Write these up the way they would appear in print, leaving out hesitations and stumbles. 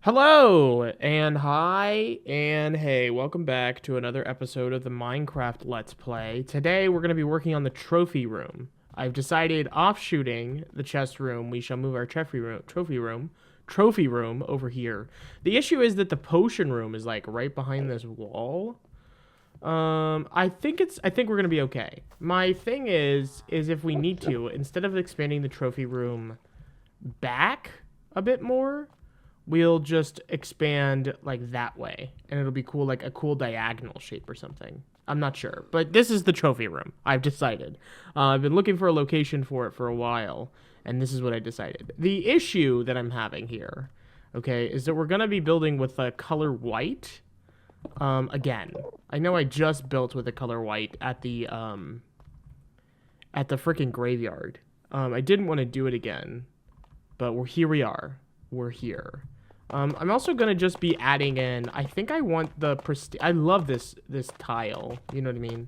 Hello and hi and hey, welcome back to another episode of the Minecraft Let's Play. Today we're going to be working on the trophy room. I've decided offshooting the chest room, we shall move our trophy room over here. The issue is that the potion room is like right behind this wall. I think we're going to be okay. My thing is if we need to, instead of expanding the trophy room back a bit more, we'll just expand like that way and it'll be cool, like a cool diagonal shape or something. I'm not sure, but this is the trophy room. I've decided. I've been looking for a location for it for a while, and this is what I decided. The issue that I'm having here, okay, is that we're going to be building with a color white. Again, I know I just built with a color white at the freaking graveyard. I didn't want to do it again, but here we are. We're here. I'm also gonna just be adding in. I think I want the prestige. I love this tile. You know what I mean?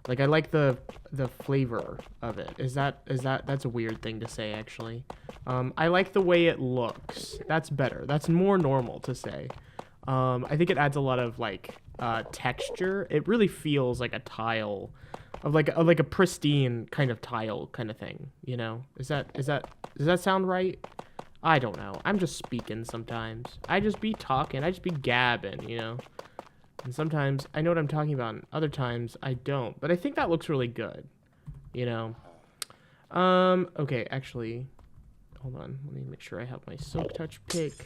Like I like the flavor of it. That's a weird thing to say actually. I like the way it looks. That's better. That's more normal to say. I think it adds a lot of like texture. It really feels like a tile, of like a pristine kind of tile kind of thing. You know? Does that sound right? I don't know. I'm just speaking sometimes. I just be talking. I just be gabbing, you know? And sometimes I know what I'm talking about, and other times I don't. But I think that looks really good, you know? Okay, actually, hold on. Let me make sure I have my silk touch pick.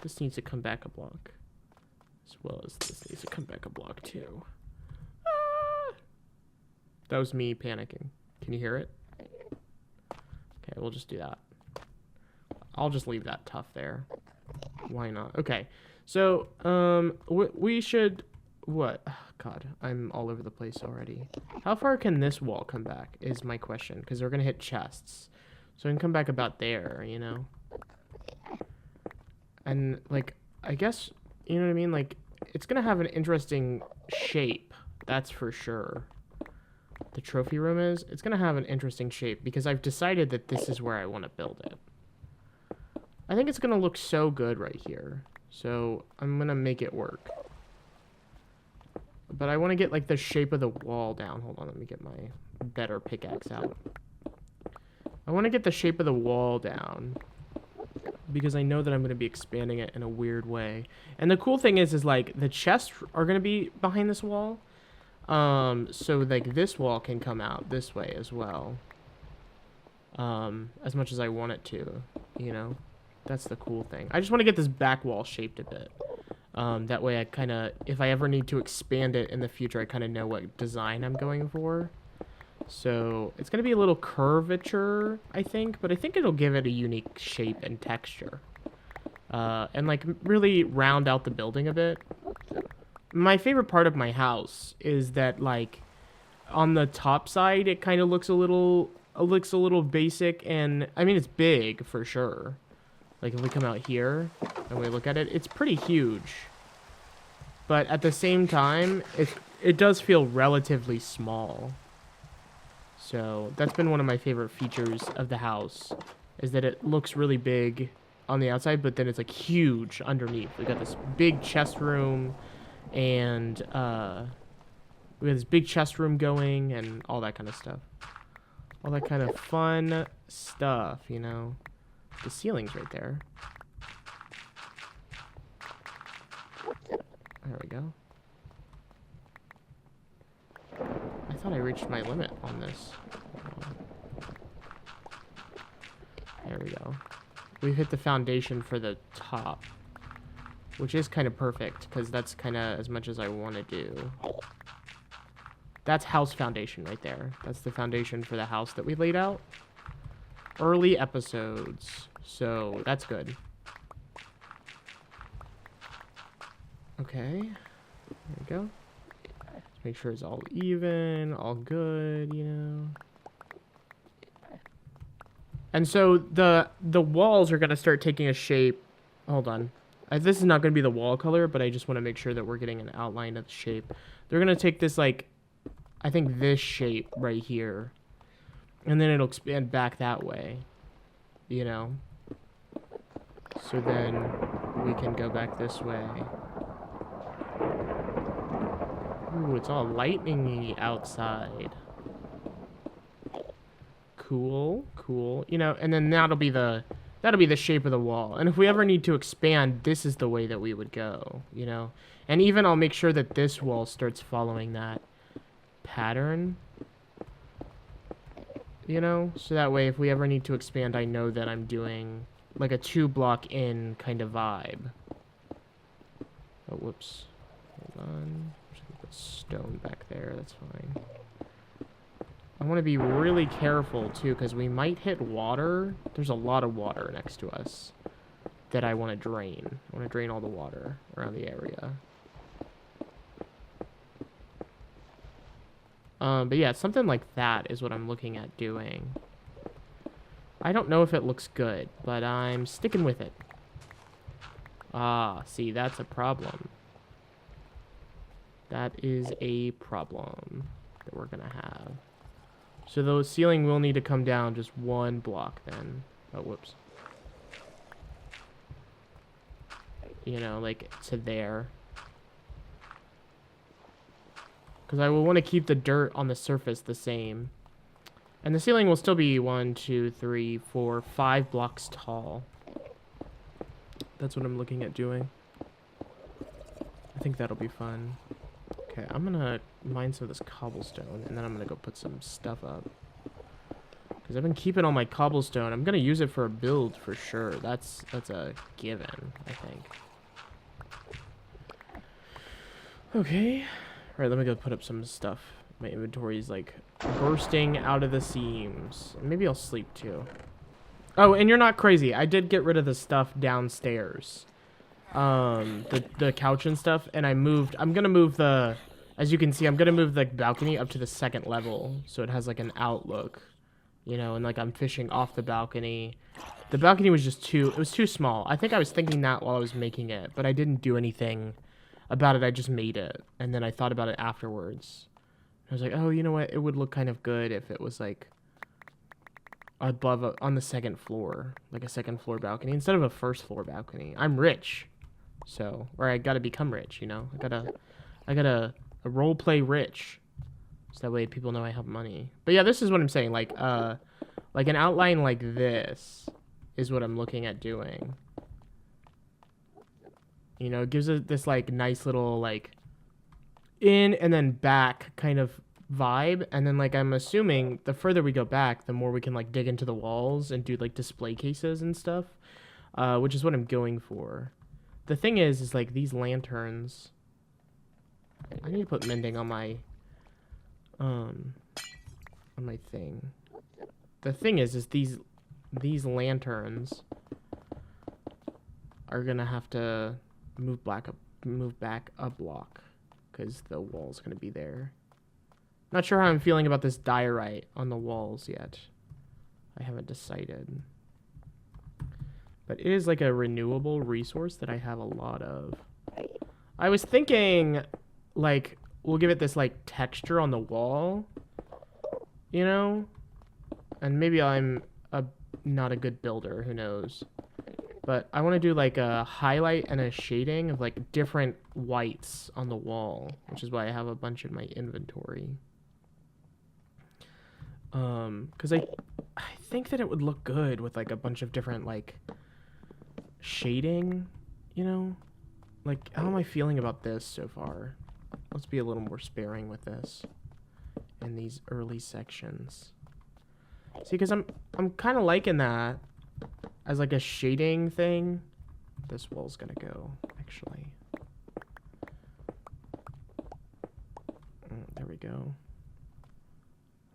This needs to come back a block, as well as this needs to come back a block, too. Ah! That was me panicking. Can you hear it? Okay, we'll just do that. I'll just leave that tough there. Why not? Okay. So, we should... What? Oh, God, I'm all over the place already. How far can this wall come back is my question. Because we're going to hit chests. So I can come back about there, you know? And, like, I guess, you know what I mean? Like, it's going to have an interesting shape. That's for sure. The trophy room is. It's going to have an interesting shape. Because I've decided that this is where I want to build it. I think it's going to look so good right here. So I'm going to make it work. But I want to get like the shape of the wall down. Hold on, let me get my better pickaxe out. I want to get the shape of the wall down, because I know that I'm going to be expanding it in a weird way. And the cool thing is like the chests are going to be behind this wall. So like this wall can come out this way as well. As much as I want it to, you know. That's the cool thing. I just want to get this back wall shaped a bit. That way I kind of, if I ever need to expand it in the future, I kind of know what design I'm going for. So it's going to be a little curvature, I think. But I think it'll give it a unique shape and texture. And like really round out the building a bit. My favorite part of my house is that like on the top side, it kind of looks a little basic. And I mean, it's big for sure. Like, if we come out here and we look at it, it's pretty huge. But at the same time, it does feel relatively small. So, that's been one of my favorite features of the house, is that it looks really big on the outside, but then it's, like, huge underneath. We got this big chest room, and, we got this big chest room going, and all that kind of stuff. All that kind of fun stuff, you know? The ceiling's right there. There we go. I thought I reached my limit on this. There we go. We've hit the foundation for the top, which is kind of perfect, because that's kind of as much as I want to do. That's house foundation right there. That's the foundation for the house that we laid out. Early episodes, so that's good. Okay, there we go. Let's make sure it's all even, all good, you know. And so the walls are gonna start taking a shape. Hold on, this is not gonna be the wall color, but I just want to make sure that we're getting an outline of the shape. They're gonna take this like, I think this shape right here. And then it'll expand back that way, you know? So then we can go back this way. Ooh, it's all lightning-y outside. Cool, cool. You know, and then that'll be the shape of the wall. And if we ever need to expand, this is the way that we would go, you know? And even I'll make sure that this wall starts following that pattern. You know? So that way, if we ever need to expand, I know that I'm doing like a 2-block in kind of vibe. Oh, whoops. Hold on. Just gonna put stone back there. That's fine. I want to be really careful, too, because we might hit water. There's a lot of water next to us that I want to drain. I want to drain all the water around the area. But yeah, something like that is what I'm looking at doing. I don't know if it looks good, but I'm sticking with it. Ah, see, that's a problem. That is a problem that we're gonna have. So the ceiling will need to come down just 1 block then. Oh, whoops. You know, like to there. Because I will want to keep the dirt on the surface the same. And the ceiling will still be 1, 2, 3, 4, 5 blocks tall. That's what I'm looking at doing. I think that'll be fun. Okay, I'm gonna mine some of this cobblestone, and then I'm gonna go put some stuff up. Because I've been keeping all my cobblestone. I'm gonna use it for a build for sure. That's a given, I think. Okay. Alright, let me go put up some stuff. My inventory is like bursting out of the seams. Maybe I'll sleep too. Oh, and you're not crazy. I did get rid of the stuff downstairs. The couch and stuff, and I'm gonna move the, as you can see, I'm gonna move the balcony up to the 2nd level, so it has like an outlook, you know, and like I'm fishing off the balcony. The balcony was just it was too small. I think I was thinking that while I was making it, but I didn't do anything about it. I just made it, and then I thought about it afterwards. I was like, oh, you know what, it would look kind of good if it was like above on the 2nd floor, like a 2nd floor balcony instead of a 1st floor balcony. I'm rich. So, or I gotta become rich, you know? I gotta role play rich. So that way people know I have money. But yeah, this is what I'm saying. Like an outline like this is what I'm looking at doing. You know, it gives it this like nice little like in and then back kind of vibe. And then like I'm assuming the further we go back, the more we can like dig into the walls and do like display cases and stuff. Which is what I'm going for. The thing is like these lanterns. I need to put mending on my thing. The thing is these lanterns are gonna have to move back a block because the wall's gonna be there. Not sure how I'm feeling about this diorite on the walls yet. I haven't decided. But it is like a renewable resource that I have a lot of. I was thinking, like, we'll give it this, like, texture on the wall. You know? And maybe I'm not a good builder, who knows. But I want to do, like, a highlight and a shading of, like, different whites on the wall. Which is why I have a bunch in my inventory. Because I think that it would look good with, like, a bunch of different, like, shading, you know? Like, how am I feeling about this so far? Let's be a little more sparing with this in these early sections. See, because I'm kind of liking that as like a shading thing. This wall's gonna go, actually. There we go.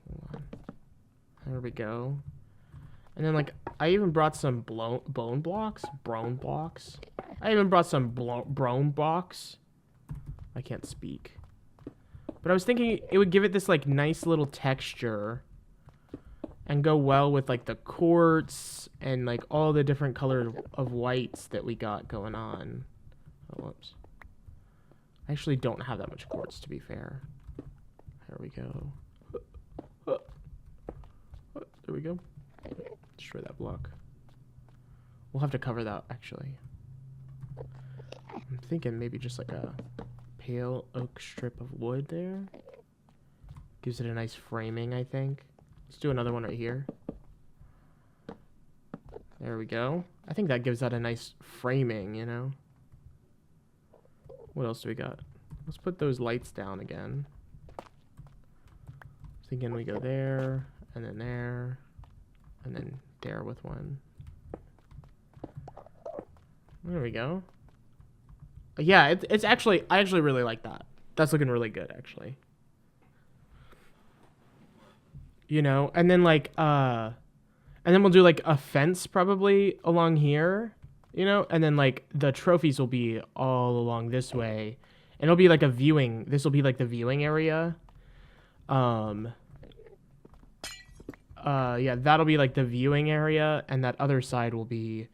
Hold on. There we go. And then, like, I even brought some bone blocks. I even brought some bone blocks. I can't speak. But I was thinking it would give it this, like, nice little texture. And go well with, like, the quartz and, like, all the different colors of whites that we got going on. Oh, whoops. I actually don't have that much quartz, to be fair. There we go. There we go. Destroy that block. We'll have to cover that, actually. I'm thinking maybe just like a pale oak strip of wood there. Gives it a nice framing, I think. Let's do another one right here. There we go. I think that gives that a nice framing, you know? What else do we got? Let's put those lights down again. Thinking we go there, and then there with one. There we go. Yeah, it's actually, I actually really like that. That's looking really good, actually. You know, and then like, and then we'll do like a fence probably along here, you know, and then like the trophies will be all along this way. And it'll be like a viewing, this will be like the viewing area. Yeah, that'll be like the viewing area, and that other side will be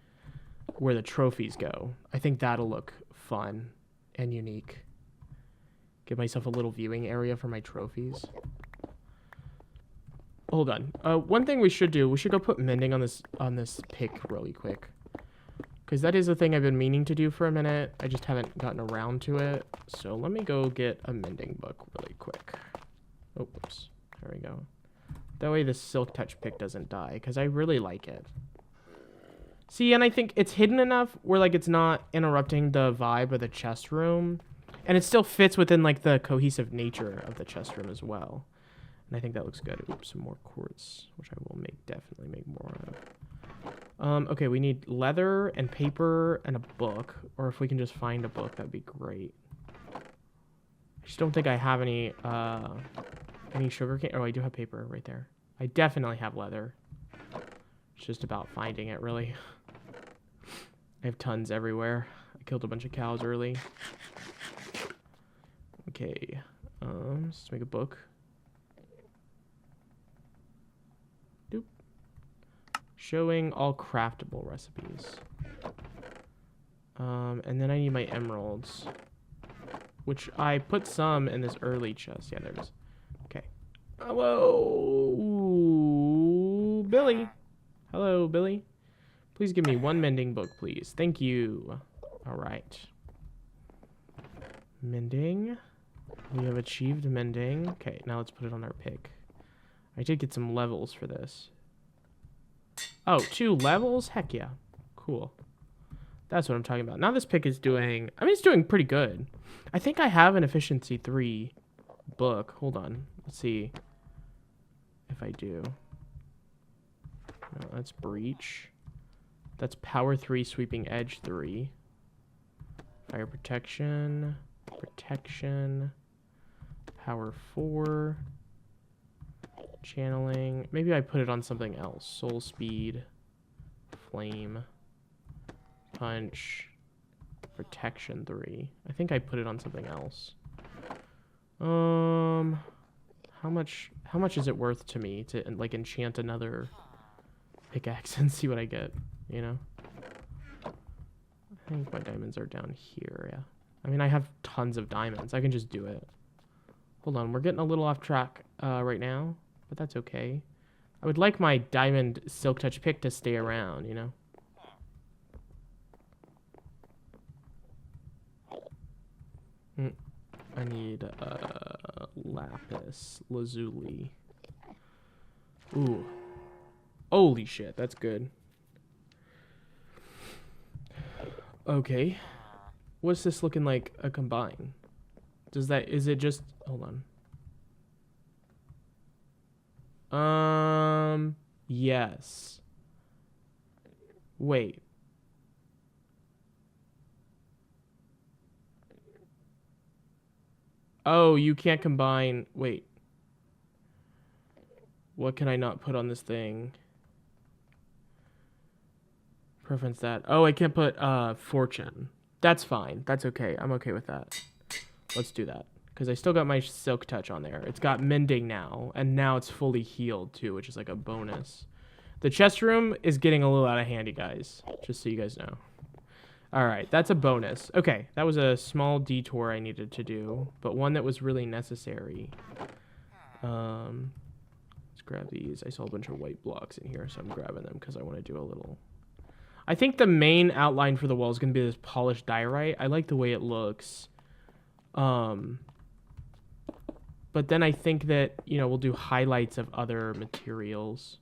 where the trophies go. I think that'll look fun and unique. Give myself a little viewing area for my trophies. Hold on. One thing we should do, we should go put mending on this pick really quick. Because that is a thing I've been meaning to do for a minute. I just haven't gotten around to it. So let me go get a mending book really quick. Oh, whoops. There we go. That way the silk touch pick doesn't die, because I really like it. See, and I think it's hidden enough where like it's not interrupting the vibe of the chest room. And it still fits within like the cohesive nature of the chest room as well. And I think that looks good. Oops, some more quartz, which I will definitely make more of. Okay, we need leather and paper and a book. Or if we can just find a book, that'd be great. I just don't think I have any sugar cane. Oh, I do have paper right there. I definitely have leather. It's just about finding it, really. I have tons everywhere. I killed a bunch of cows early. Okay, let's make a book. Doop. Showing all craftable recipes. And then I need my emeralds, which I put some in this early chest. Yeah, there it is. Okay. Hello, Billy. Hello, Billy. Please give me one mending book, please. Thank you. All right. Mending. We have achieved mending. Okay, now let's put it on our pick. I did get some levels for this. Oh, 2 levels? Heck yeah. Cool. That's what I'm talking about. Now this pick is doing... I mean, it's doing pretty good. I think I have an efficiency 3 book. Hold on. Let's see if I do. No, that's breach. That's power 3, sweeping edge 3. Fire protection. Protection. Power 4. Channeling. Maybe I put it on something else. Soul speed. Flame. Punch. Protection 3. I think I put it on something else. How much is it worth to me to like enchant another pickaxe and see what I get, you know? I think my diamonds are down here, yeah. I mean, I have tons of diamonds. I can just do it. Hold on, we're getting a little off track right now, but that's okay. I would like my diamond silk touch pick to stay around, you know? I need lapis lazuli. Ooh. Holy shit, that's good. Okay. What's this looking like a combine? Is it just, hold on. Yes. Wait. Oh, you can't combine, wait. What can I not put on this thing? Preference that. Oh, I can't put fortune. That's fine. That's okay. I'm okay with that. Let's do that. Because I still got my silk touch on there. It's got mending now. And now it's fully healed too, which is like a bonus. The chest room is getting a little out of hand, you guys. Just so you guys know. Alright, that's a bonus. Okay, that was a small detour I needed to do. But one that was really necessary. Let's grab these. I saw a bunch of white blocks in here, so I'm grabbing them because I want to do a little... I think the main outline for the wall is going to be this polished diorite. I like the way it looks. But then I think that, you know, we'll do highlights of other materials.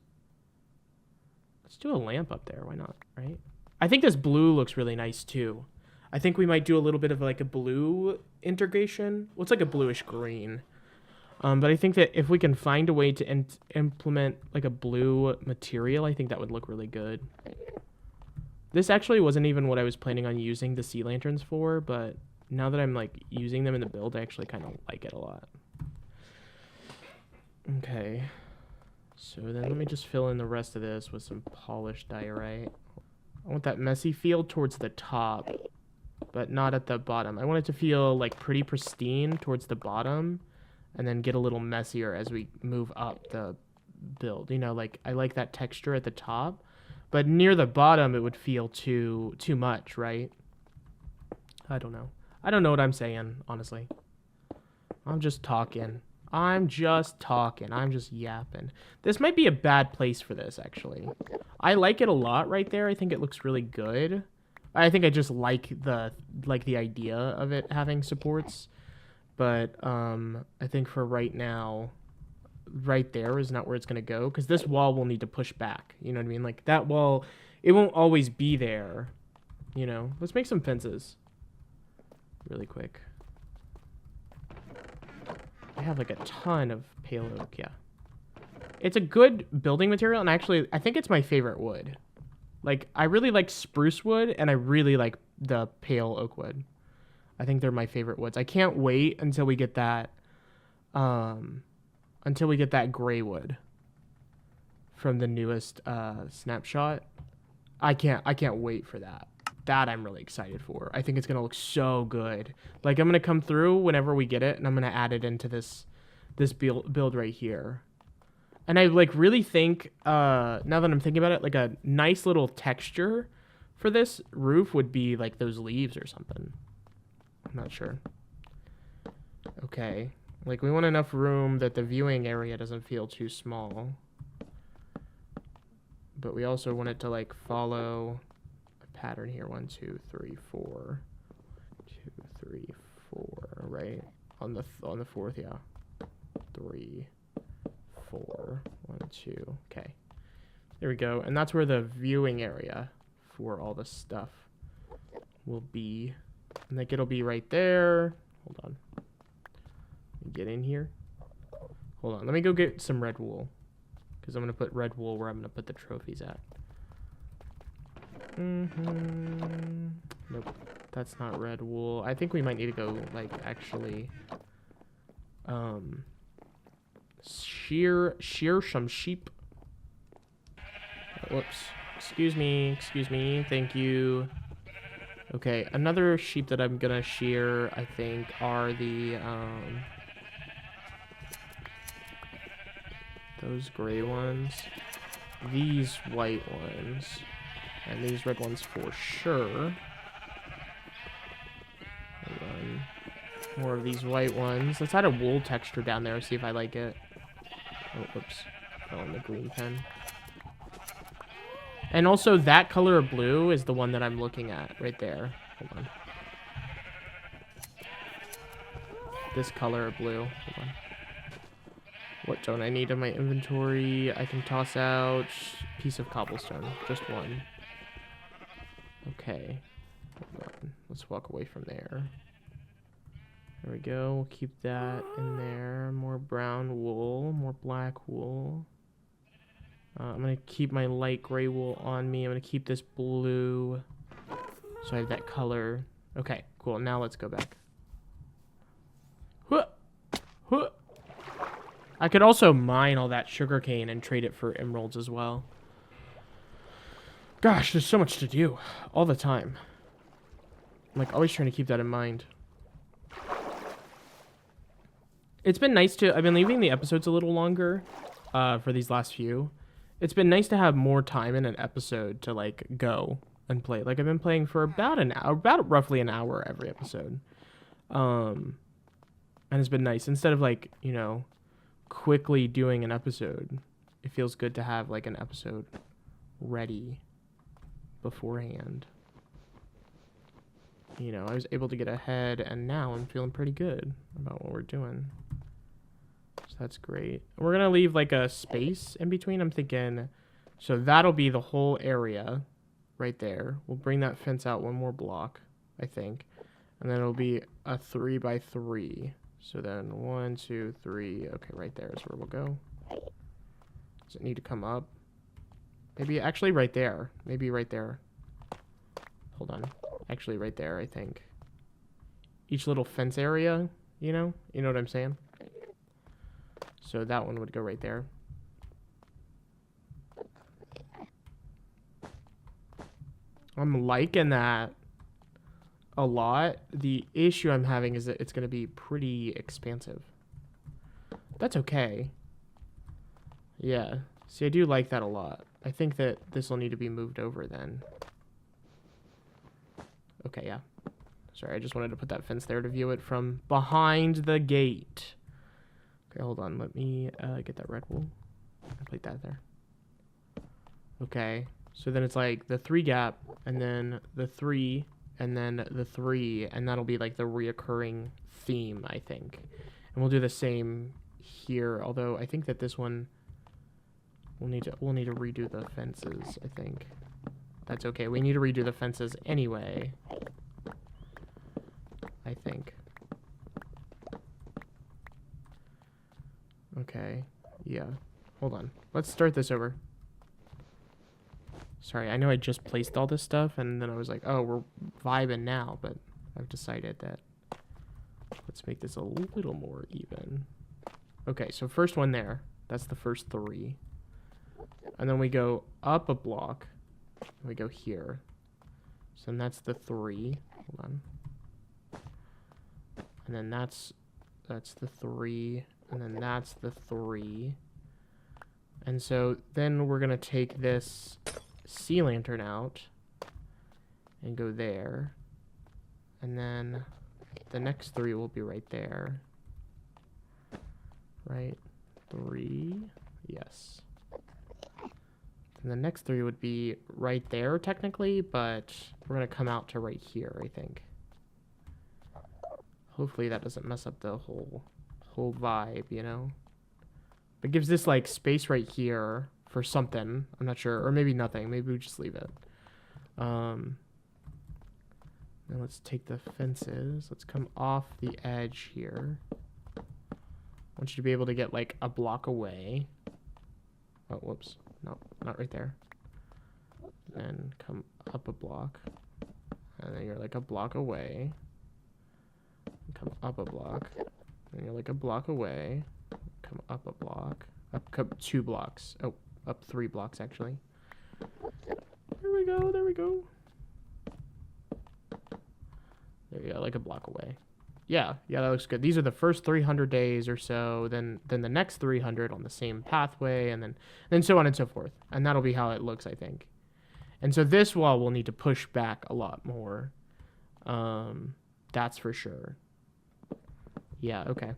Let's do a lamp up there. Why not, right? I think this blue looks really nice, too. I think we might do a little bit of, like, a blue integration. Well, it's like a bluish green. But I think that if we can find a way to implement, like, a blue material, I think that would look really good. This actually wasn't even what I was planning on using the sea lanterns for, but now that I'm, like, using them in the build, I actually kind of like it a lot. Okay. So then let me just fill in the rest of this with some polished diorite. I want that messy feel towards the top, but not at the bottom. I want it to feel, like, pretty pristine towards the bottom, and then get a little messier as we move up the build. You know, like, I like that texture at the top, but near the bottom, it would feel too much, right? I don't know. I don't know what I'm saying, honestly. I'm just talking. I'm just yapping. This might be a bad place for this, actually. I like it a lot right there. I think it looks really good. I think I just like the idea of it having supports. But I think for right now, right there is not where it's going to go, because this wall will need to push back. You know what I mean? Like, that wall, it won't always be there. You know? Let's make some fences really quick. I have, like, a ton of pale oak, yeah. It's a good building material, and actually, I think it's my favorite wood. Like, I really like spruce wood, and I really like the pale oak wood. I think they're my favorite woods. I can't wait until we get that, gray wood from the newest snapshot. I can't wait for that. That I'm really excited for. I think it's gonna look so good. Like, I'm gonna come through whenever we get it, and I'm gonna add it into this build right here. And I, like, really think, now that I'm thinking about it, like, a nice little texture for this roof would be like those leaves or something. I'm not sure. Okay. Like, we want enough room that the viewing area doesn't feel too small. But we also want it to, like, follow a pattern here. 1, 2, 3, 4. 2, 3, 4, right? On the fourth, yeah. 3, 4. 1, 2. Okay. There we go. And that's where the viewing area for all this stuff will be. And like, it'll be right there. Hold on. Get in here. Hold on. Let me go get some red wool, because I'm going to put red wool where I'm going to put the trophies at. Nope. That's not red wool. I think we might need to go, like, actually shear some sheep. Whoops. Excuse me. Thank you. Okay, another sheep that I'm gonna shear, I think, are the, those gray ones, these white ones, and these red ones for sure. Hold on. More of these white ones. Let's add a wool texture down there, see if I like it. Oh, whoops. Fell on the green pen. And also, that color of blue is the one that I'm looking at right there. Hold on. This color of blue. Hold on. What don't I need in my inventory? I can toss out a piece of cobblestone. Just one. Okay. Hold on. Let's walk away from there. There we go. We'll keep that in there. More brown wool. More black wool. I'm going to keep my light gray wool on me. I'm going to keep this blue, so I have that color. Okay, cool. Now let's go back. I could also mine all that sugarcane and trade it for emeralds as well. Gosh, there's so much to do all the time. I'm, like, always trying to keep that in mind. It's been nice to... I've been leaving the episodes a little longer for these last few. It's been nice to have more time in an episode to, like, go and play. Like, I've been playing for about an hour, about roughly an hour every episode. And it's been nice. Instead of, like, you know, quickly doing an episode, it feels good to have, like, an episode ready beforehand. You know, I was able to get ahead, and now I'm feeling pretty good about what we're doing. So that's great. We're going to leave like a space in between. I'm thinking, so that'll be the whole area right there. We'll bring that fence out one more block, I think. And then it'll be a 3x3. So then 1, 2, 3. Okay, right there is where we'll go. Does it need to come up? Maybe actually right there. Maybe right there. Hold on. Actually right there, I think. Each little fence area, you know? You know what I'm saying? So that one would go right there. I'm liking that a lot. The issue I'm having is that it's going to be pretty expansive. That's okay. Yeah. See, I do like that a lot. I think that this will need to be moved over then. Okay, yeah. Sorry, I just wanted to put that fence there to view it from behind the gate. Okay, hold on. Let me get that red wool and place that there. Okay. So then it's like the 3 gap, and then the 3, and then the 3, and that'll be like the reoccurring theme, I think. And we'll do the same here, although I think that this one we'll need to redo the fences, I think. That's okay. We need to redo the fences anyway, I think. Okay. Yeah. Hold on. Let's start this over. Sorry, I know I just placed all this stuff, and then I was like, oh, we're vibing now, but I've decided that let's make this a little more even. Okay, so first one there. That's the first 3. And then we go up a block. And we go here. So then that's the 3. Hold on. And then that's the 3. And then that's the 3. And so then we're going to take this sea lantern out and go there. And then the next 3 will be right there. Right? 3. Yes. And the next 3 would be right there, technically, but we're going to come out to right here, I think. Hopefully that doesn't mess up the whole vibe, you know? It gives this, like, space right here for something. I'm not sure. Or maybe nothing. Maybe we just leave it. Then let's take the fences. Let's come off the edge here. I want you to be able to get, like, a block away. Oh, whoops. No, not right there. Then come up a block. And then you're, like, a block away. Come up a block. And you're, like, a block away. Come up a block. Up 2 blocks. Oh, up 3 blocks, actually. There we go. There we go. There you go, like a block away. Yeah, that looks good. These are the first 300 days or so, then the next 300 on the same pathway, and then so on and so forth. And that'll be how it looks, I think. And so this wall will need to push back a lot more. That's for sure. Yeah, okay.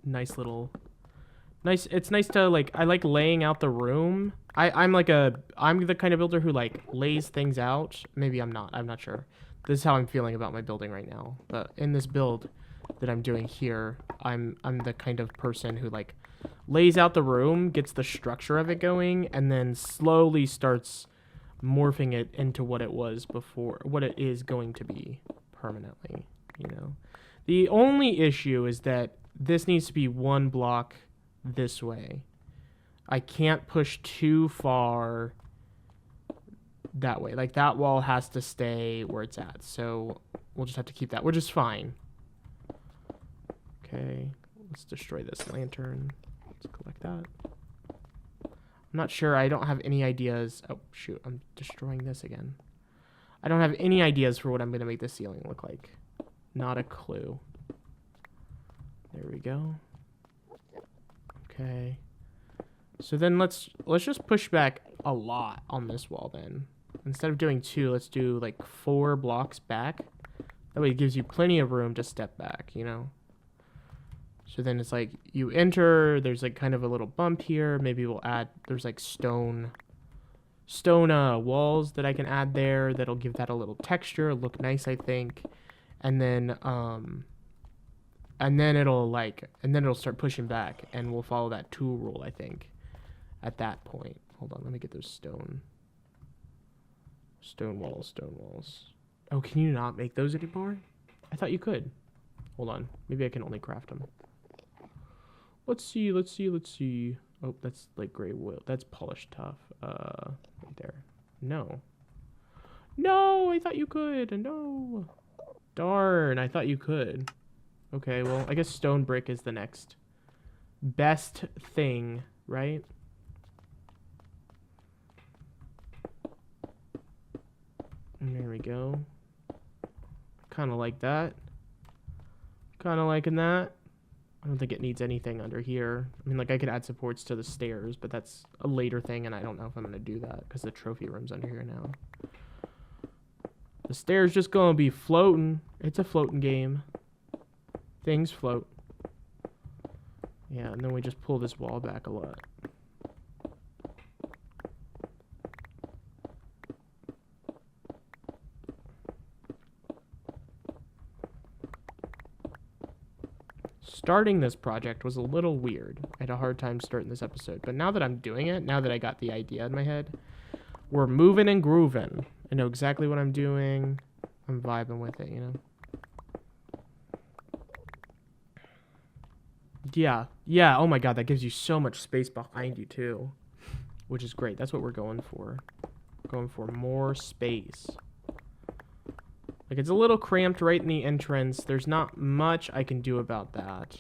Nice little... Nice. It's nice to, like, I like laying out the room. I'm the kind of builder who, like, lays things out. Maybe I'm not sure. This is how I'm feeling about my building right now. But in this build that I'm doing here, I'm the kind of person who, like, lays out the room, gets the structure of it going, and then slowly starts morphing it into what it was before, what it is going to be permanently, you know. The only issue is that this needs to be 1 block this way. I can't push too far that way. Like, that wall has to stay where it's at. So we'll just have to keep that, which is fine. Okay, let's destroy this lantern. Let's collect that. I'm not sure. I don't have any ideas. Oh, shoot. I'm destroying this again. I don't have any ideas for what I'm going to make this ceiling look like. Not a clue. There we go. Okay. So then let's just push back a lot on this wall then. Instead of doing 2, let's do like 4 blocks back. That way it gives you plenty of room to step back, you know? So then it's like you enter, there's like kind of a little bump here. Maybe we'll add, there's like stone stone walls that I can add there that'll give that a little texture, look nice, I think. And then it'll start pushing back, and we'll follow that 2 rule, I think, at that point. Hold on, let me get those stone walls. Oh, can you not make those anymore? I thought you could. Hold on, maybe I can only craft them. Let's see. Oh, that's like gray wood. That's polished tough. Right there. No, I thought you could. No, darn, I thought you could. Okay, well, I guess stone brick is the next best thing, right? And there we go. Kind of like that. Kind of liking that. I don't think it needs anything under here. I mean, like, I could add supports to the stairs, but that's a later thing, and I don't know if I'm going to do that because the trophy room's under here now. The stairs just going to be floating. It's a floating game. Things float. Yeah, and then we just pull this wall back a lot. Starting this project was a little weird. I had a hard time starting this episode, but now that I'm doing it, now that I got the idea in my head, we're moving and grooving. I know exactly what I'm doing. I'm vibing with it, you know? Yeah, oh my god, that gives you so much space behind you too, which is great. That's what we're going for. Going for more space. Like, it's a little cramped right in the entrance. There's not much I can do about that,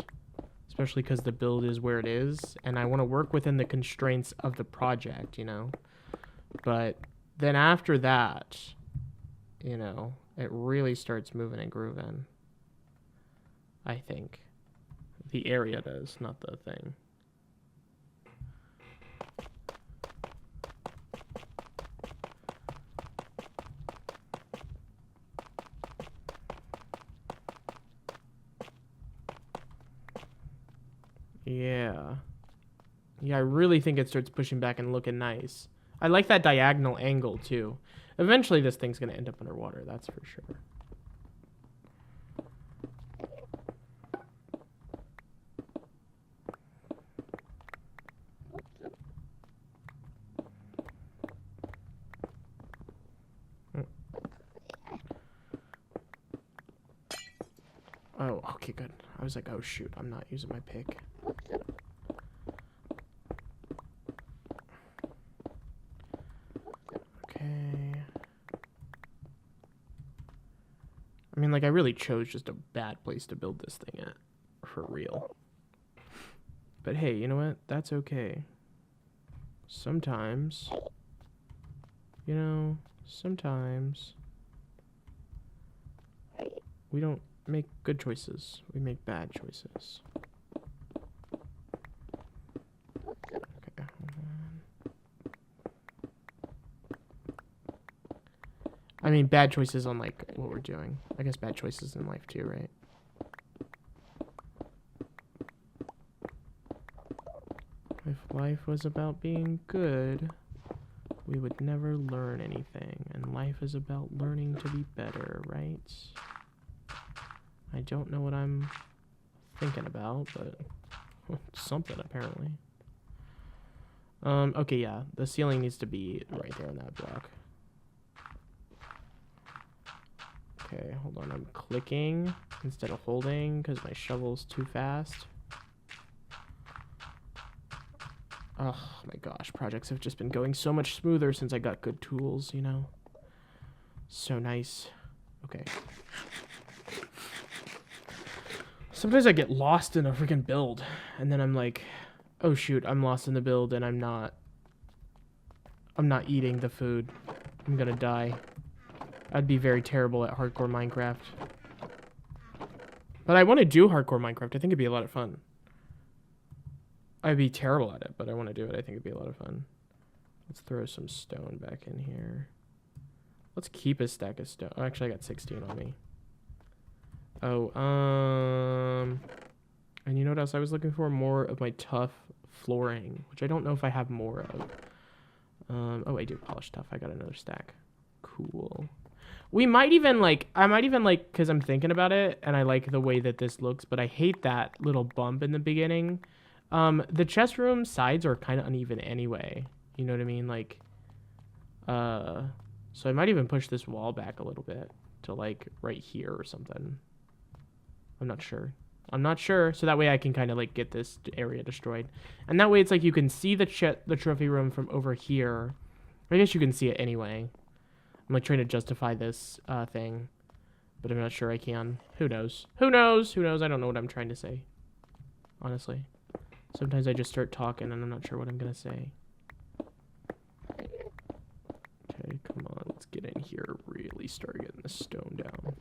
especially because the build is where it is, and I want to work within the constraints of the project, you know? But then after that, you know, it really starts moving and grooving, I think. The area does, not the thing. Yeah. Yeah, I really think it starts pushing back and looking nice. I like that diagonal angle, too. Eventually, this thing's going to end up underwater, that's for sure. Oh, okay, good. I was like, oh shoot, I'm not using my pick. Okay. I mean, like, I really chose just a bad place to build this thing at. For real. But hey, you know what? That's okay. Sometimes, you know, sometimes we don't make good choices. We make bad choices. Okay, hold on. I mean, bad choices on, like, what we're doing. I guess bad choices in life, too, right? If life was about being good, we would never learn anything. And life is about learning to be better, right? I don't know what I'm thinking about, but something apparently. Okay, yeah, the ceiling needs to be right there on that block. Okay, hold on, I'm clicking instead of holding because my shovel's too fast. Oh my gosh, projects have just been going so much smoother since I got good tools, you know? So nice. Okay. Sometimes I get lost in a freaking build, and then I'm like, oh shoot, I'm lost in the build, and I'm not eating the food. I'm gonna die. I'd be very terrible at hardcore Minecraft. But I want to do hardcore Minecraft. I think it'd be a lot of fun. I'd be terrible at it, but I want to do it. I think it'd be a lot of fun. Let's throw some stone back in here. Let's keep a stack of stone. Oh, actually, I got 16 on me. Oh, and you know what else I was looking for? More of my tough flooring, which I don't know if I have more of. Oh, I do polish stuff. I got another stack. Cool. We might even like, I might even like, because I'm thinking about it and I like the way that this looks, but I hate that little bump in the beginning. The chest room sides are kind of uneven anyway. You know what I mean? Like, so I might even push this wall back a little bit to like right here or something. I'm not sure. I'm not sure. So that way I can kind of like get this area destroyed. And that way it's like you can see the trophy room from over here. I guess you can see it anyway. I'm like trying to justify this thing, but I'm not sure I can. Who knows? Who knows? Who knows? I don't know what I'm trying to say. Honestly. Sometimes I just start talking and I'm not sure what I'm going to say. Okay, come on. Let's get in here. Really start getting this stone down.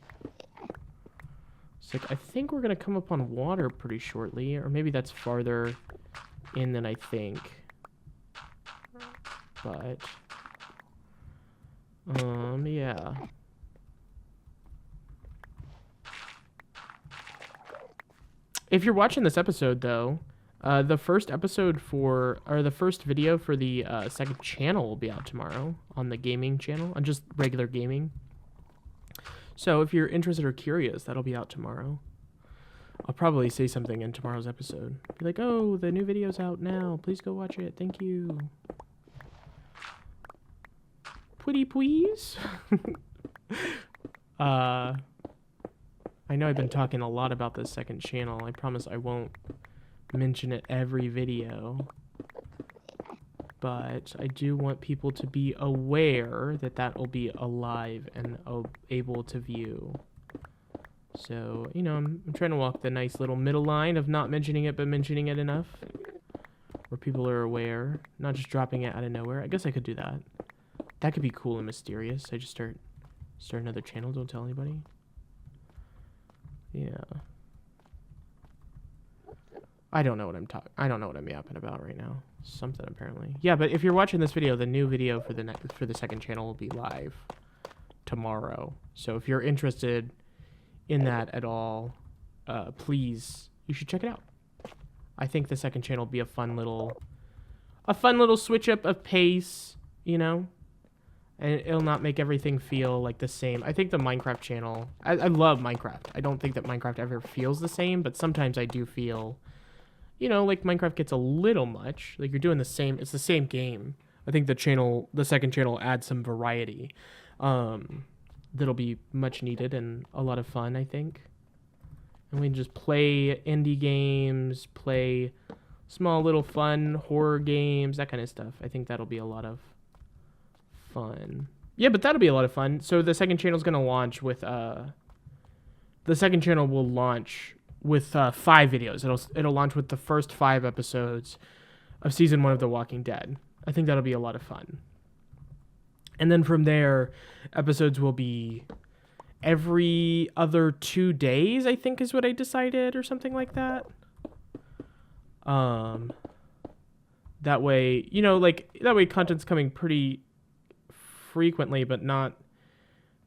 It's like, I think we're going to come up on water pretty shortly, or maybe that's farther in than I think. But, yeah. If you're watching this episode, though, the first episode the first video for the second channel will be out tomorrow on the gaming channel, on just regular gaming. So if you're interested or curious, that'll be out tomorrow. I'll probably say something in tomorrow's episode. Be like, oh, the new video's out now. Please go watch it. Thank you. Pretty please. I know I've been talking a lot about this second channel. I promise I won't mention it every video. But I do want people to be aware that that will be alive and able to view. So, you know, I'm trying to walk the nice little middle line of not mentioning it, but mentioning it enough. Where people are aware, not just dropping it out of nowhere. I guess I could do that. That could be cool and mysterious. I just start another channel, don't tell anybody. Yeah. I don't know what I'm yapping about right now. Something apparently. Yeah, but if you're watching this video, the new video for the second channel will be live tomorrow. So if you're interested in that at all, please, you should check it out. I think the second channel will be a fun little switch up of pace, you know? And it'll not make everything feel like the same. I think the Minecraft channel, I love Minecraft. I don't think that Minecraft ever feels the same, but sometimes I do feel, you know, like Minecraft gets a little much. Like you're doing the same, it's the same game. I think the second channel adds some variety. That'll be much needed and a lot of fun, I think. And we can just play indie games, play small little fun horror games, that kind of stuff. I think that'll be a lot of fun. Yeah, but that'll be a lot of fun. So the second channel is going to launch with the second channel will launch with 5 videos. It'll launch with the first 5 episodes of season 1 of The Walking Dead. I think that'll be a lot of fun. And then from there, episodes will be every other 2 days, I think is what I decided, or something like that. That way, you know, like that way content's coming pretty frequently, but not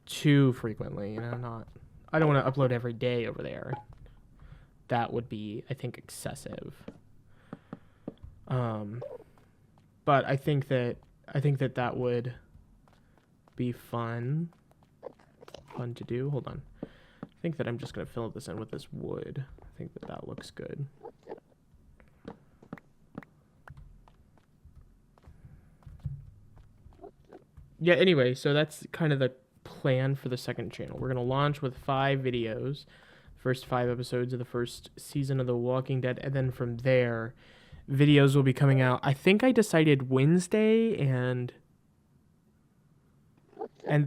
too frequently, you know, I don't want to upload every day over there. That would be, I think, excessive. But I think that that would be fun to do. Hold on. I think that I'm just going to fill this in with this wood. I think that looks good. Yeah, anyway, so that's kind of the plan for the second channel. We're going to launch with 5 videos, first 5 episodes of the first season of The Walking Dead, and then from there, videos will be coming out. I think I decided Wednesday and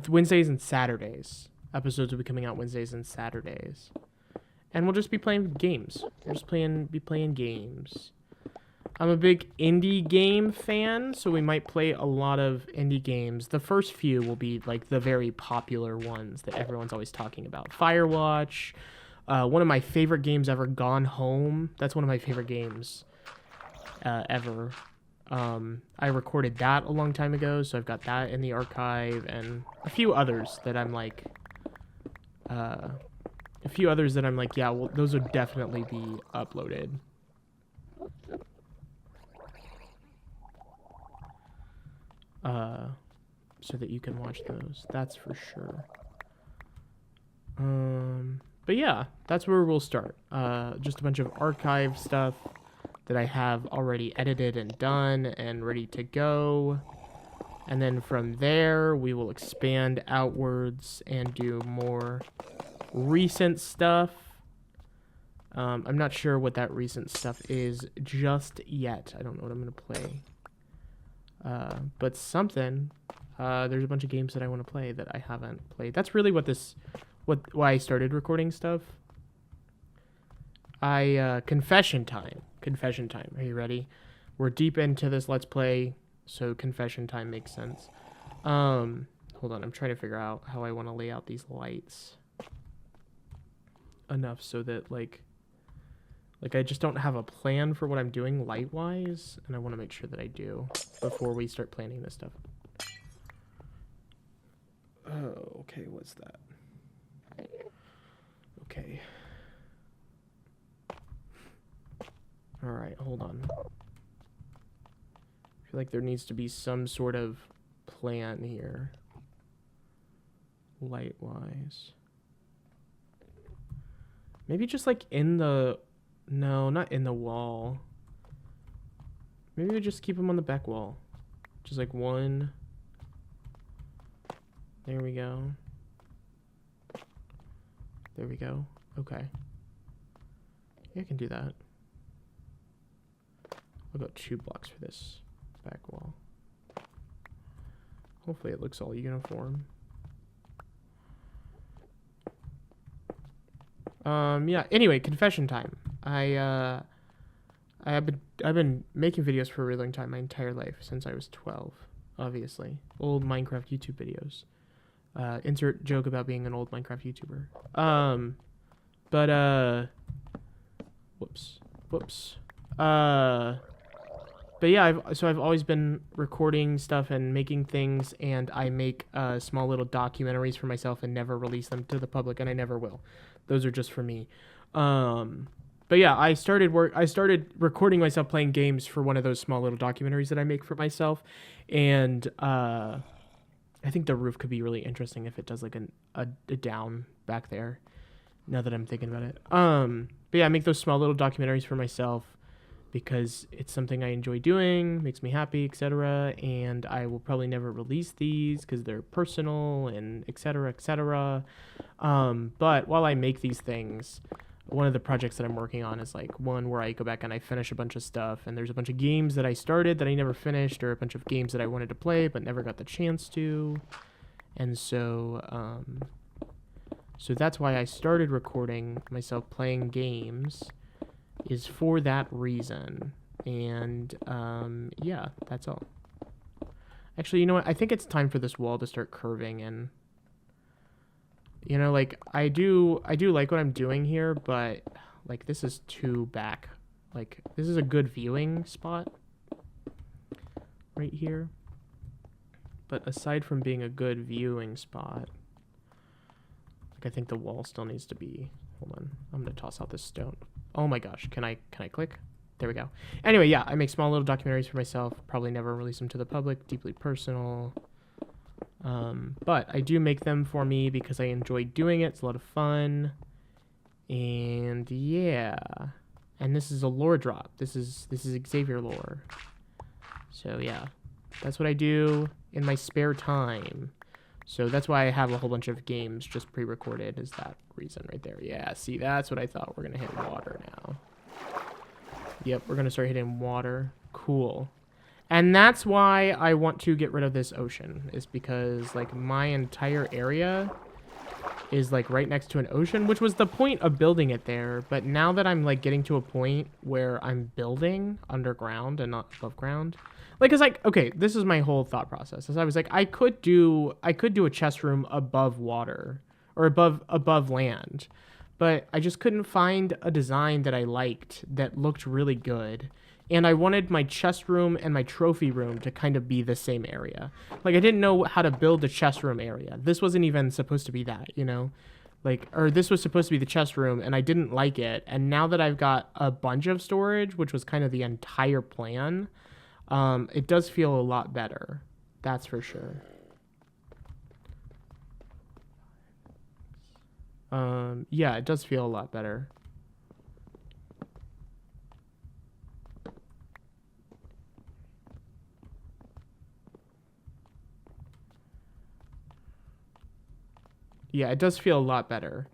Wednesdays and Saturdays. Episodes will be coming out Wednesdays and Saturdays. And we'll just be playing games. We'll just be playing games. I'm a big indie game fan, so we might play a lot of indie games. The first few will be like the very popular ones that everyone's always talking about. Firewatch, one of my favorite games ever, Gone Home. That's one of my favorite games ever. I recorded that a long time ago, so I've got that in the archive, and a few others that I'm like, yeah, well, those would definitely be uploaded. so that you can watch those. That's for sure. But yeah, that's where we'll start. Just a bunch of archive stuff that I have already edited and done and ready to go. And then from there, we will expand outwards and do more recent stuff. I'm not sure what that recent stuff is just yet. I don't know what I'm going to play. But something. There's a bunch of games that I want to play that I haven't played. That's really why I started recording stuff. Confession time. Confession time. Are you ready? We're deep into this Let's Play, so confession time makes sense. Hold on. I'm trying to figure out how I want to lay out these lights enough so that, like I just don't have a plan for what I'm doing light-wise, and I want to make sure that I do before we start planning this stuff. Oh, okay, what's that? Okay. Alright, hold on. I feel like there needs to be some sort of plan here. Light-wise. Maybe just like in the... No, not in the wall. Maybe we just keep them on the back wall. Just like one. There we go. There we go. Okay. Yeah, I can do that. I'll go 2 blocks for this back wall. Hopefully it looks all uniform. Yeah, anyway, confession time. I've been making videos for a really long time, my entire life, since I was 12, obviously. Old Minecraft YouTube videos. Insert joke about being an old Minecraft YouTuber. Whoops. But yeah, I've always been recording stuff and making things, and I make small little documentaries for myself and never release them to the public, and I never will. Those are just for me. But yeah, I started recording myself playing games for one of those small little documentaries that I make for myself, and I think the roof could be really interesting if it does like a down back there. Now that I'm thinking about it. But yeah, I make those small little documentaries for myself because it's something I enjoy doing, makes me happy, etc. And I will probably never release these because they're personal and etc. etc. But while I make these things, one of the projects that I'm working on is like one where I go back and I finish a bunch of stuff, and there's a bunch of games that I started that I never finished, or a bunch of games that I wanted to play but never got the chance to. And so so that's why I started recording myself playing games, is for that reason. And yeah, that's all. Actually, you know what? I think it's time for this wall to start curving, and you know, like I do like what I'm doing here, but like this is too back. Like this is a good viewing spot right here. But aside from being a good viewing spot, like I think the wall still needs to be, hold on, I'm gonna toss out this stone. Oh my gosh, can I click? There we go. Anyway, yeah, I make small little documentaries for myself, probably never release them to the public, deeply personal. But I do make them for me because I enjoy doing it. It's a lot of fun. And yeah. And this is a lore drop. This is Xavier lore. So yeah. That's what I do in my spare time. So that's why I have a whole bunch of games just pre-recorded, is that reason right there. Yeah, see, that's what I thought. We're gonna hit water now. Yep, we're gonna start hitting water. Cool. And that's why I want to get rid of this ocean, is because like my entire area is like right next to an ocean, which was the point of building it there. But now that I'm like getting to a point where I'm building underground and not above ground, like it's like, okay, this is my whole thought process. As I was like, I could do a chest room above water or above land, but I just couldn't find a design that I liked that looked really good. And I wanted my chest room and my trophy room to kind of be the same area. Like, I didn't know how to build the chest room area. This wasn't even supposed to be that, you know? Like, or this was supposed to be the chest room, and I didn't like it. And now that I've got a bunch of storage, which was kind of the entire plan, it does feel a lot better. That's for sure. Yeah, it does feel a lot better. Yeah, it does feel a lot better.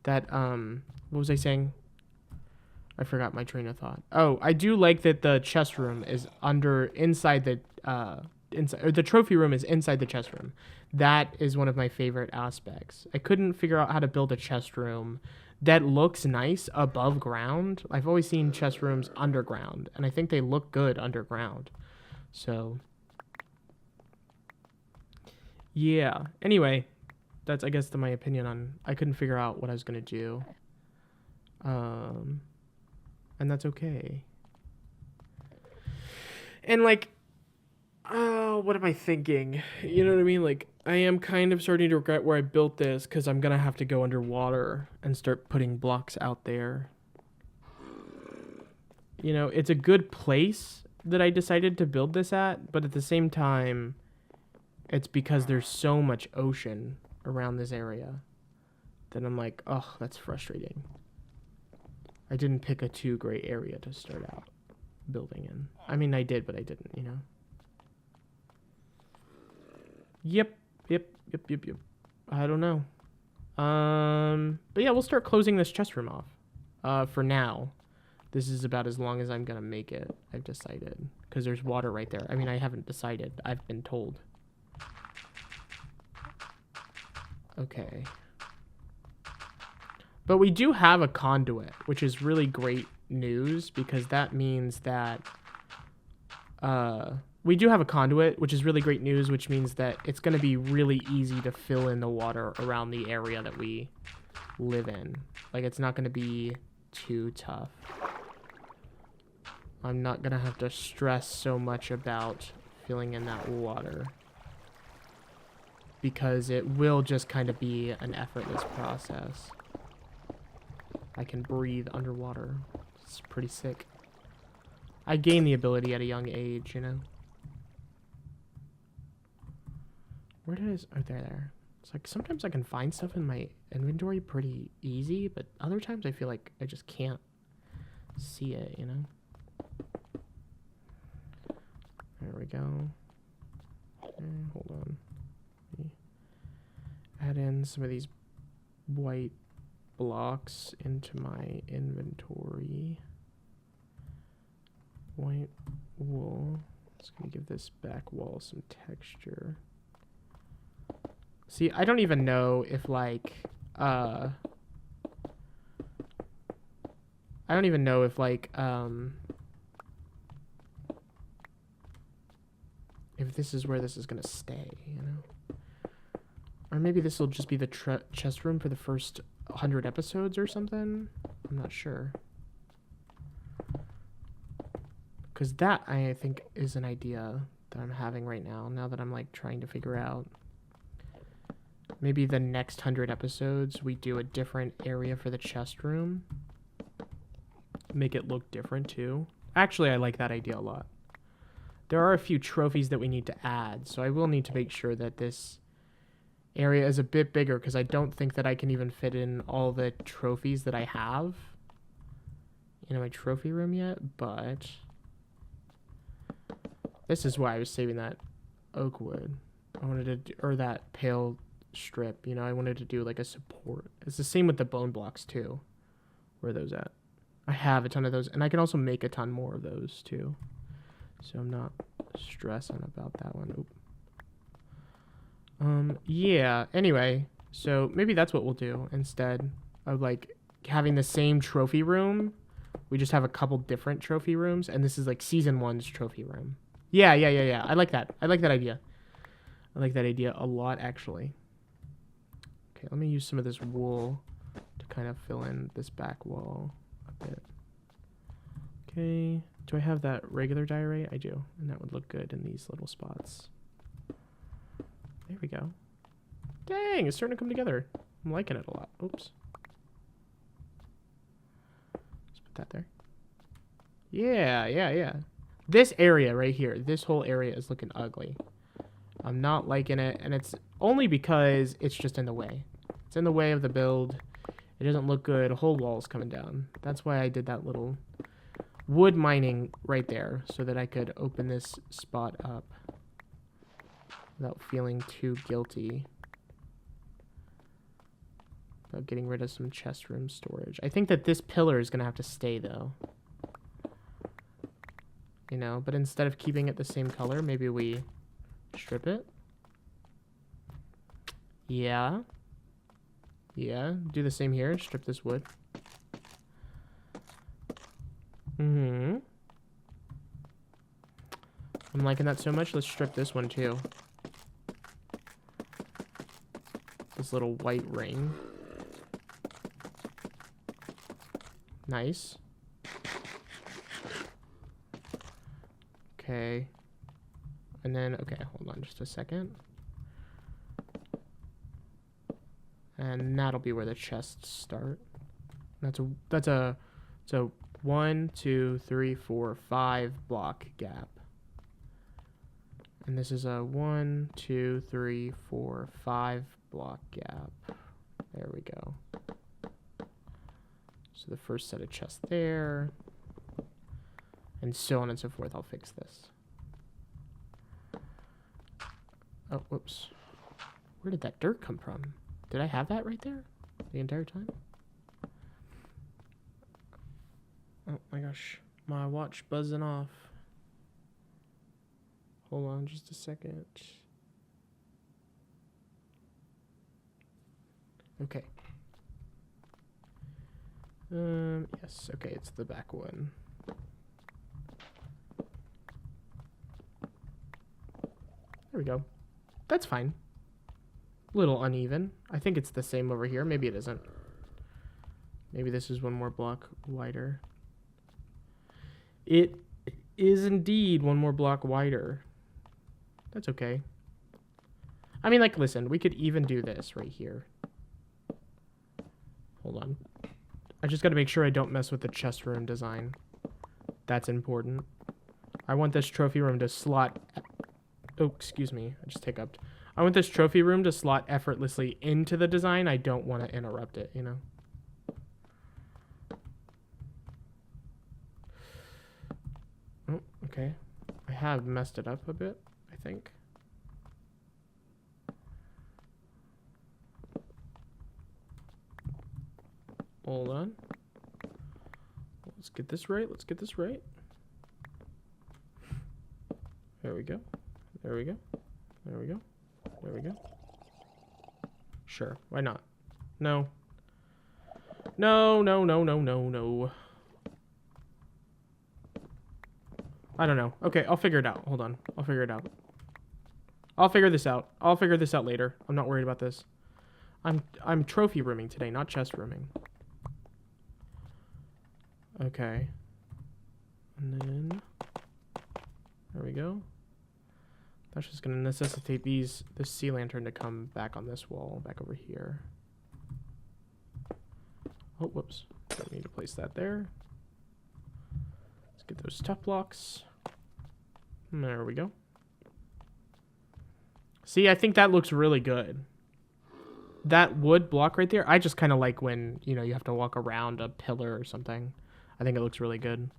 That, what was I saying? I forgot my train of thought. Oh, I do like that the chest room is inside the, or the trophy room is inside the chest room. That is one of my favorite aspects. I couldn't figure out how to build a chest room that looks nice above ground. I've always seen chest rooms underground, and I think they look good underground. So, yeah. Anyway, that's, I guess, my opinion on... I couldn't figure out what I was going to do. And that's okay. And, like... Oh, what am I thinking? You know what I mean? Like, I am kind of starting to regret where I built this because I'm going to have to go underwater and start putting blocks out there. You know, it's a good place that I decided to build this at, but at the same time, it's because there's so much ocean around this area that I'm like, oh, that's frustrating. I didn't pick a too great area to start out building in. I mean, I did, but I didn't, you know? Yep. I don't know. But yeah, we'll start closing this chest room off. For now. This is about as long as I'm gonna make it, I've decided. Because there's water right there. I mean, I haven't decided. I've been told. Okay. But we do have a conduit, which is really great news, because that means that... we do have a conduit, which is really great news, which means that it's going to be really easy to fill in the water around the area that we live in. Like, it's not going to be too tough. I'm not going to have to stress so much about filling in that water, because it will just kind of be an effortless process. I can breathe underwater. It's pretty sick. I gained the ability at a young age, you know? Where did I... Oh, there. It's like, sometimes I can find stuff in my inventory pretty easy, but other times I feel like I just can't see it, you know? There we go. Okay, hold on. Let me add in some of these white blocks into my inventory. White wool. Just gonna give this back wall some texture. See, I don't even know if, like, I don't even know if, like, if this is where this is gonna stay, you know? Or maybe this will just be the chest room for the first 100 episodes or something? I'm not sure. Because that, I think, is an idea that I'm having right now that I'm, like, trying to figure out. Maybe the next 100 episodes, we do a different area for the chest room. Make it look different, too. Actually, I like that idea a lot. There are a few trophies that we need to add, so I will need to make sure that this area is a bit bigger, because I don't think that I can even fit in all the trophies that I have in my trophy room yet, but this is why I was saving that oak wood. I wanted to, or that pale strip, you know, I wanted to do like a support. It's the same with the bone blocks too. Where are those at? I have a ton of those, and I can also make a ton more of those too. So I'm not stressing about that one. Oop. Yeah, anyway, so maybe that's what we'll do instead of, like, having the same trophy room. We just have a couple different trophy rooms, and this is, like, season 1's trophy room. Yeah. I like that. I like that idea. I like that idea a lot, actually. Okay, let me use some of this wool to kind of fill in this back wall a bit. Okay, do I have that regular diorite? I do, and that would look good in these little spots. There we go. Dang, it's starting to come together. I'm liking it a lot. Oops. Let's put that there. Yeah. This area right here, this whole area is looking ugly. I'm not liking it, and it's only because it's just in the way. It's in the way of the build. It doesn't look good. A whole wall's coming down. That's why I did that little wood mining right there, so that I could open this spot up without feeling too guilty about getting rid of some chest room storage. I think that this pillar is going to have to stay, though. You know, but instead of keeping it the same color, maybe we strip it. Yeah. Yeah, do the same here. Strip this wood. Mm-hmm. I'm liking that so much. Let's strip this one, too. This little white ring. Nice. Okay. And then, okay, hold on just a second. And that'll be where the chests start. That's a 1, 2, 3, 4, 5 block gap. And this is a 1, 2, 3, 4, 5 block gap. There we go. So the first set of chests there. And so on and so forth. I'll fix this. Oh, whoops. Where did that dirt come from? Did I have that right there the entire time? Oh my gosh. My watch buzzing off. Hold on just a second. Okay. Yes, okay, it's the back one. There we go. That's fine. Little uneven. I think it's the same over here. Maybe it isn't. Maybe this is one more block wider. It is indeed one more block wider. That's okay. I mean, like, listen, we could even do this right here. Hold on. I just got to make sure I don't mess with the chest room design. That's important. I want this trophy room to slot... Oh, excuse me. I just hiccuped. I want this trophy room to slot effortlessly into the design. I don't want to interrupt it, you know? Oh, okay. I have messed it up a bit, I think. Hold on. Let's get this right. Let's get this right. There we go. There we go. There we go. There we go. Sure. Why not? No. No, no, no, no, no, no. I don't know. Okay, I'll figure it out. Hold on. I'll figure it out. I'll figure this out. I'll figure this out later. I'm not worried about this. I'm trophy rooming today, not chest rooming. Okay. And then there we go. That's just going to necessitate this sea lantern to come back on this wall, back over here. Oh, whoops. Don't need to place that there. Let's get those tough blocks. And there we go. See, I think that looks really good. That wood block right there, I just kind of like when, you know, you have to walk around a pillar or something. I think it looks really good.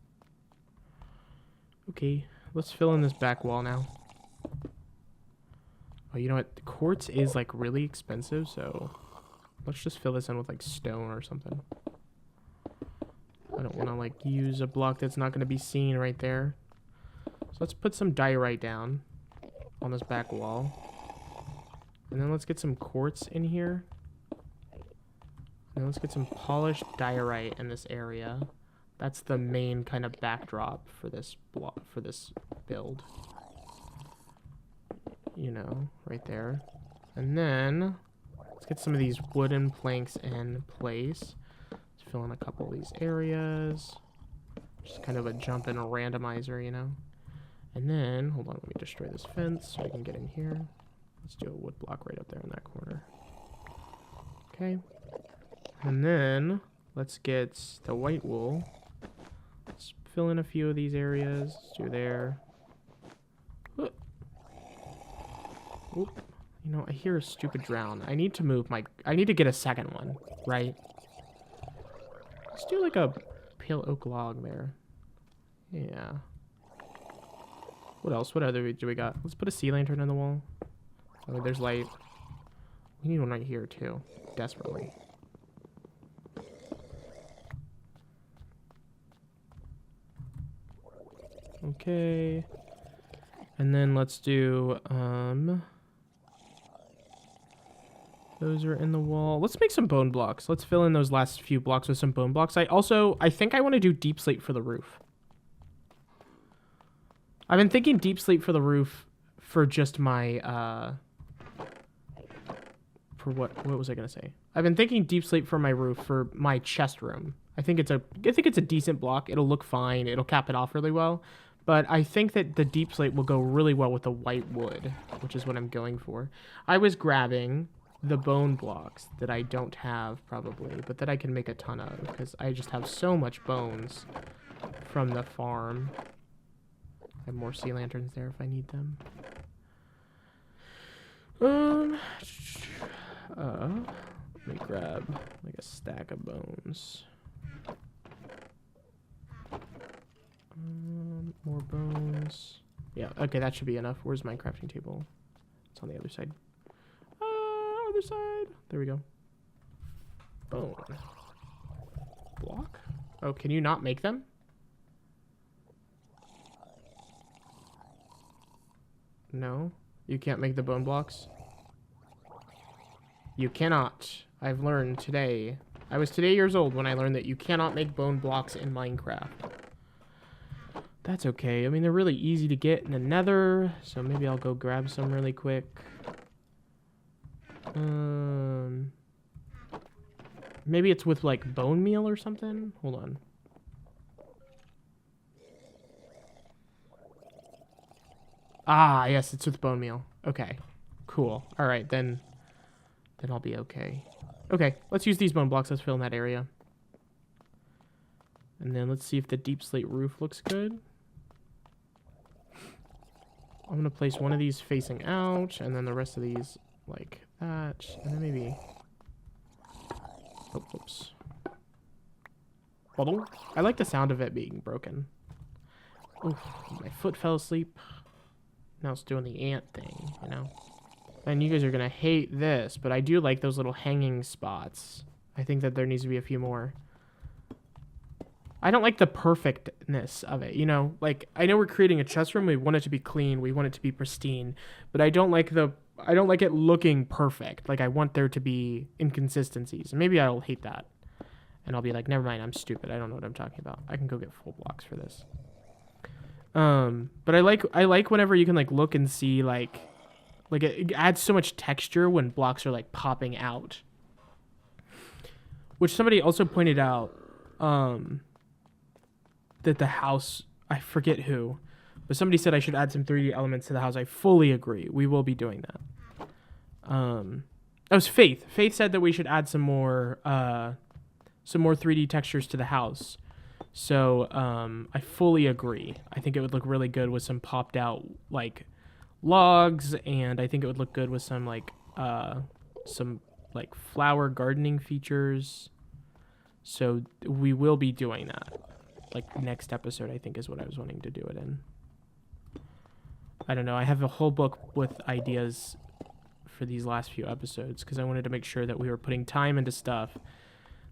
Okay, let's fill in this back wall now. Oh, you know what? The quartz is, like, really expensive, so let's just fill this in with, like, stone or something. I don't want to, like, use a block that's not going to be seen right there. So let's put some diorite down on this back wall. And then let's get some quartz in here. And let's get some polished diorite in this area. That's the main kind of backdrop for this block, for this build. You know, right there. And then let's get some of these wooden planks in place. Let's fill in a couple of these areas. Just kind of a jump in a randomizer, you know. And then, hold on, let me destroy this fence so I can get in here. Let's do a wood block right up there in that corner. Okay. And then let's get the white wool. Let's fill in a few of these areas. Let's do there. Oop. You know, I hear a stupid drown. I need to move my... I need to get a second one, right? Let's do like a pale oak log there. Yeah. What else? What other do we got? Let's put a sea lantern on the wall. Oh, there's light. We need one right here, too. Desperately. Okay. And then let's do, those are in the wall. Let's make some bone blocks. Let's fill in those last few blocks with some bone blocks. I think I want to do deep slate for the roof. I've been thinking deep slate for the roof for just my, for what was I going to say? I've been thinking deep slate for my roof for my chest room. I think it's a decent block. It'll look fine. It'll cap it off really well. But I think that the deep slate will go really well with the white wood, which is what I'm going for. I was grabbing the bone blocks that I don't have probably, but that I can make a ton of because I just have so much bones from the farm. I have more sea lanterns there if I need them. Let me grab like a stack of bones. More bones. Yeah, okay, that should be enough. Where's my crafting table? It's on the other side. Other side. There we go. Bone. Block? Oh, can you not make them? No? You can't make the bone blocks? You cannot. I've learned today. I was today years old when I learned that you cannot make bone blocks in Minecraft. That's okay. I mean, they're really easy to get in the nether, so maybe I'll go grab some really quick. Maybe it's with, like, bone meal or something? Hold on. Ah, yes, it's with bone meal. Okay, cool. All right, then I'll be okay. Okay, let's use these bone blocks. Let's fill in that area. And then let's see if the deep slate roof looks good. I'm going to place one of these facing out, and then the rest of these like that. And then maybe... Oh, oops. I like the sound of it being broken. Oof, my foot fell asleep. Now it's doing the ant thing, you know? And you guys are going to hate this, but I do like those little hanging spots. I think that there needs to be a few more. I don't like the perfectness of it, you know? Like, I know we're creating a chest room. We want it to be clean. We want it to be pristine. But I don't like it looking perfect. Like, I want there to be inconsistencies. And maybe I'll hate that. And I'll be like, never mind, I'm stupid. I don't know what I'm talking about. I can go get full blocks for this. But I like whenever you can, like, look and see, like it adds so much texture when blocks are, like, popping out. Which somebody also pointed out, that the house, I forget who, but somebody said I should add some 3D elements to the house. I fully agree. We will be doing that. That was Faith. Faith said that we should add some more 3D textures to the house. So, I fully agree. I think it would look really good with some popped out, like, logs, and I think it would look good with some, like, flower gardening features. So we will be doing that. Like, next episode, I think, is what I was wanting to do it in. I don't know. I have a whole book with ideas for these last few episodes because I wanted to make sure that we were putting time into stuff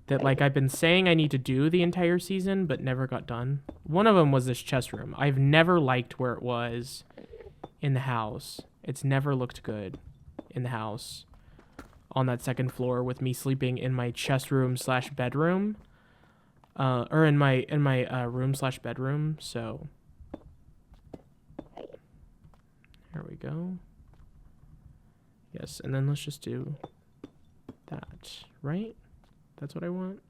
that, like, I've been saying I need to do the entire season but never got done. One of them was this chest room. I've never liked where it was in the house. It's never looked good in the house on that second floor with me sleeping in my chest room / bedroom. Or in my room / bedroom, so there we go. Yes, and then let's just do that, right? That's what I want.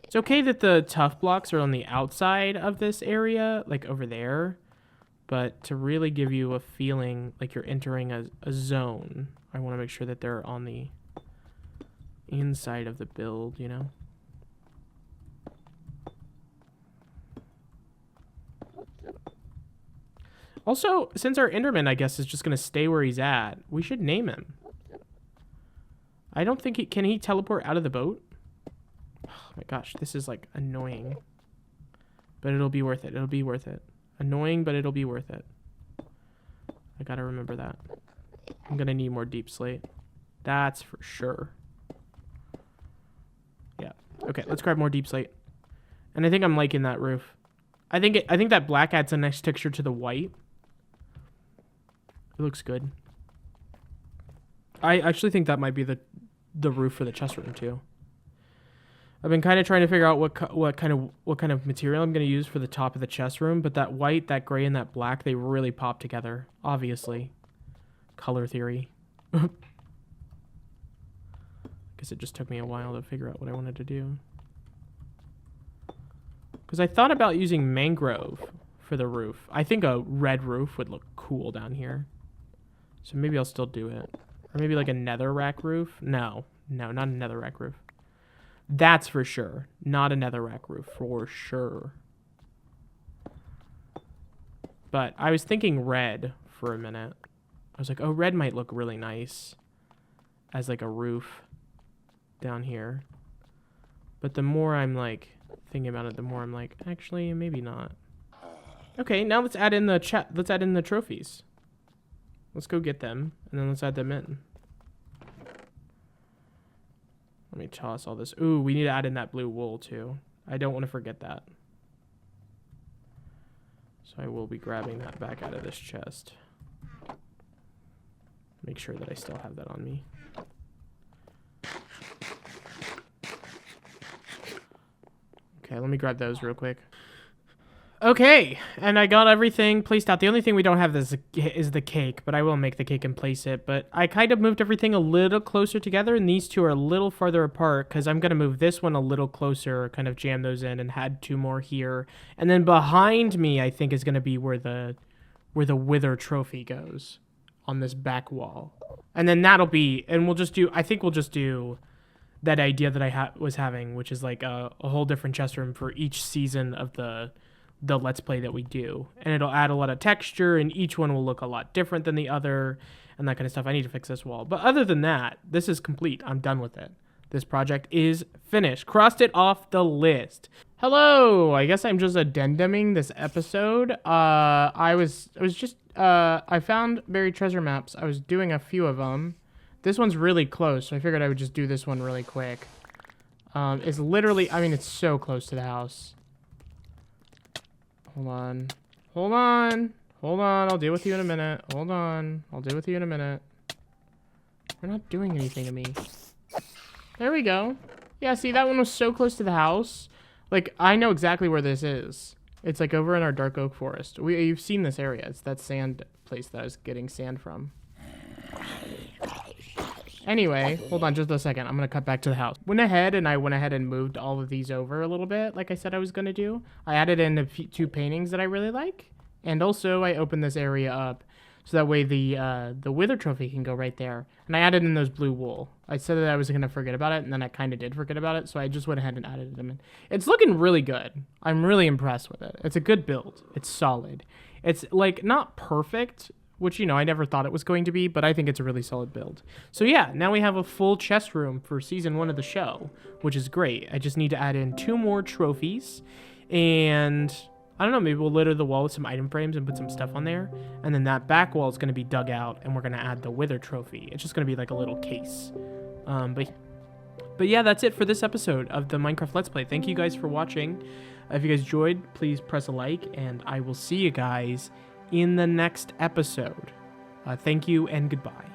It's okay that the tough blocks are on the outside of this area, like over there, but to really give you a feeling like you're entering a zone, I want to make sure that they're on the inside of the build, you know? Also, since our Enderman, I guess, is just going to stay where he's at, we should name him. I don't think can he teleport out of the boat? Oh my gosh, this is like annoying. But it'll be worth it. It'll be worth it. Annoying, but it'll be worth it. I gotta remember that. I'm gonna need more deep slate. That's for sure. Yeah. Okay, let's grab more deep slate. And I think I'm liking that roof. I think that black adds a nice texture to the white. It looks good. I actually think that might be the roof for the chest room too. I've been kind of trying to figure out what kind of material I'm going to use for the top of the chest room, but that white, that gray, and that black, they really pop together. Obviously. Color theory. I guess it just took me a while to figure out what I wanted to do. Because I thought about using mangrove for the roof. I think a red roof would look cool down here. So maybe I'll still do it. Or maybe like a netherrack roof. No, not a netherrack roof. That's for sure. Not a netherrack roof, for sure. But I was thinking red for a minute. I was like, oh, red might look really nice as like a roof down here. But the more I'm like thinking about it, the more I'm like, actually, maybe not. Okay, now let's add in the let's add in the trophies. Let's go get them, and then let's add them in. Let me toss all this. Ooh, we need to add in that blue wool, too. I don't want to forget that. So I will be grabbing that back out of this chest. Make sure that I still have that on me. Okay, let me grab those real quick. Okay, and I got everything placed out. The only thing we don't have is the cake, but I will make the cake and place it. But I kind of moved everything a little closer together, and these two are a little farther apart because I'm going to move this one a little closer, kind of jam those in, and add two more here. And then behind me, I think, is going to be where the wither trophy goes on this back wall. And then that'll be, and we'll just do, I think we'll just do that idea that I was having, which is like a whole different chest room for each season of the Let's Play that we do. And it'll add a lot of texture, and each one will look a lot different than the other, and that kind of stuff. I need to fix this wall. But other than that, this is complete. I'm done with it. This project is finished. Crossed it off the list. Hello! I guess I'm just addenduming this episode. I found buried treasure maps. I was doing a few of them. This one's really close, so I figured I would just do this one really quick. It's literally, I mean, it's so close to the house. Hold on. Hold on. Hold on. I'll deal with you in a minute. Hold on. I'll deal with you in a minute. You're not doing anything to me. There we go. Yeah, see, that one was so close to the house. Like, I know exactly where this is. It's like over in our dark oak forest. You've seen this area. It's that sand place that I was getting sand from. Anyway, hold on just a second. I'm going to cut back to the house. Went ahead and moved all of these over a little bit, like I said I was going to do. I added in two paintings that I really like. And also, I opened this area up so that way the wither trophy can go right there. And I added in those blue wool. I said that I was going to forget about it, and then I kind of did forget about it, so I just went ahead and added them in. It's looking really good. I'm really impressed with it. It's a good build. It's solid. It's, like, not perfect, which, you know, I never thought it was going to be, but I think it's a really solid build. So yeah, now we have a full chest room for season 1 of the show, which is great. I just need to add in 2 more trophies, and I don't know, maybe we'll litter the wall with some item frames and put some stuff on there, and then that back wall is going to be dug out, and we're going to add the wither trophy. It's just going to be like a little case. But yeah, that's it for this episode of the Minecraft Let's Play. Thank you guys for watching. If you guys enjoyed, please press a like, and I will see you guys in the next episode. Thank you and goodbye.